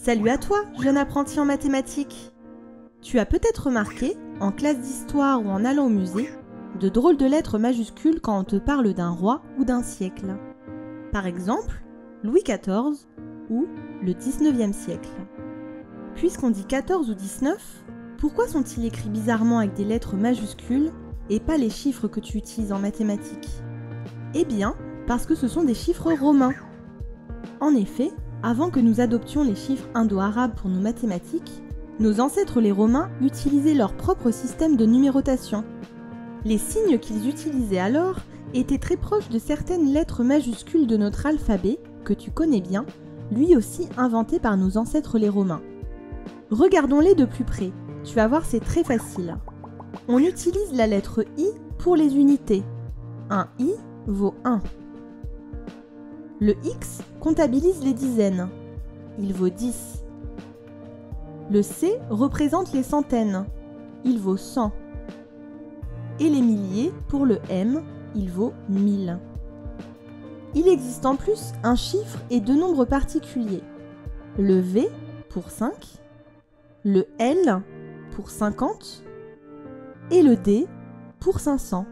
Salut à toi, jeune apprenti en mathématiques. Tu as peut-être remarqué, en classe d'histoire ou en allant au musée, de drôles de lettres majuscules quand on te parle d'un roi ou d'un siècle. Par exemple, Louis XIV ou le 19e siècle. Puisqu'on dit 14 ou 19, pourquoi sont-ils écrits bizarrement avec des lettres majuscules et pas les chiffres que tu utilises en mathématiques? Eh bien, parce que ce sont des chiffres romains. En effet, avant que nous adoptions les chiffres indo-arabes pour nos mathématiques, nos ancêtres les Romains utilisaient leur propre système de numérotation. Les signes qu'ils utilisaient alors étaient très proches de certaines lettres majuscules de notre alphabet, que tu connais bien, lui aussi inventé par nos ancêtres les Romains. Regardons-les de plus près, tu vas voir c'est très facile. On utilise la lettre I pour les unités. Un I vaut 1. Le X comptabilise les dizaines. Il vaut 10. Le C représente les centaines. Il vaut 100. Et les milliers, pour le M, il vaut 1000. Il existe en plus un chiffre et deux nombres particuliers. Le V pour 5, le L pour 50 et le D pour 500.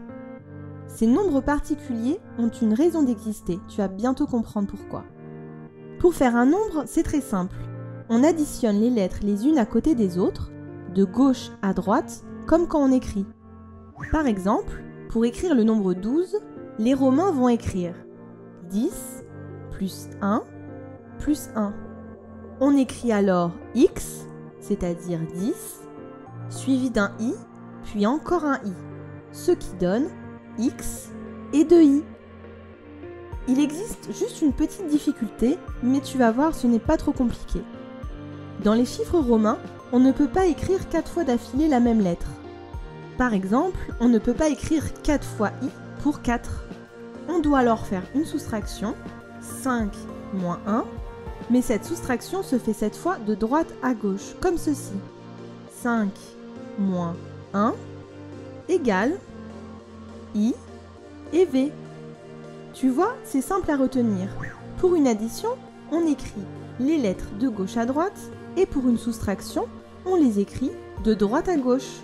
Ces nombres particuliers ont une raison d'exister, tu vas bientôt comprendre pourquoi. Pour faire un nombre, c'est très simple. On additionne les lettres les unes à côté des autres, de gauche à droite, comme quand on écrit. Par exemple, pour écrire le nombre 12, les Romains vont écrire 10 plus 1 plus 1. On écrit alors X, c'est-à-dire 10, suivi d'un I, puis encore un I, ce qui donne X et 2i. Il existe juste une petite difficulté, mais tu vas voir, ce n'est pas trop compliqué. Dans les chiffres romains, on ne peut pas écrire 4 fois d'affilée la même lettre. Par exemple, on ne peut pas écrire 4 fois i pour 4. On doit alors faire une soustraction, 5 moins 1, mais cette soustraction se fait cette fois de droite à gauche, comme ceci. 5 moins 1 égale I et V. Tu vois, c'est simple à retenir. Pour une addition, on écrit les lettres de gauche à droite et pour une soustraction, on les écrit de droite à gauche,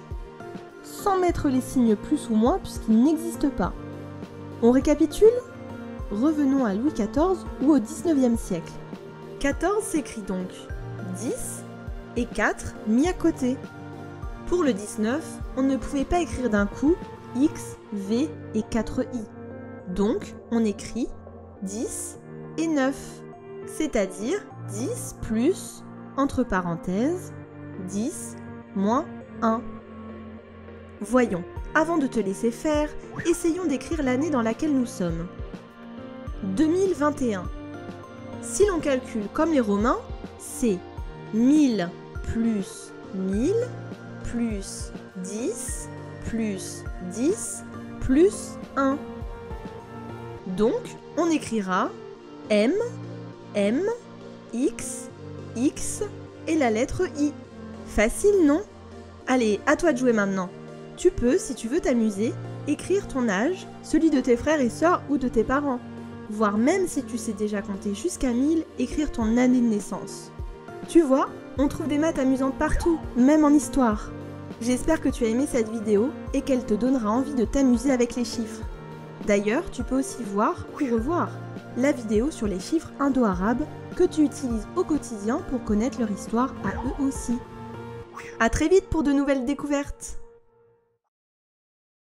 sans mettre les signes plus ou moins puisqu'ils n'existent pas. On récapitule? Revenons à Louis XIV ou au 19e siècle. 14 s'écrit donc 10 et 4 mis à côté. Pour le 19, on ne pouvait pas écrire d'un coup X, V et 4i. Donc, on écrit 10 et 9, c'est-à-dire 10 plus, entre parenthèses, 10 moins 1. Voyons, avant de te laisser faire, essayons d'écrire l'année dans laquelle nous sommes. 2021. Si l'on calcule comme les Romains, c'est 1000 plus 1000 plus 10 plus 10 plus 1. Donc, on écrira M, M, X, X et la lettre I. Facile, non? Allez, à toi de jouer maintenant. Tu peux, si tu veux t'amuser, écrire ton âge, celui de tes frères et sœurs ou de tes parents. Voire même si tu sais déjà compter jusqu'à 1000, écrire ton année de naissance. Tu vois, on trouve des maths amusantes partout, même en histoire. J'espère que tu as aimé cette vidéo et qu'elle te donnera envie de t'amuser avec les chiffres. D'ailleurs, tu peux aussi voir ou revoir la vidéo sur les chiffres indo-arabes que tu utilises au quotidien pour connaître leur histoire à eux aussi. À très vite pour de nouvelles découvertes!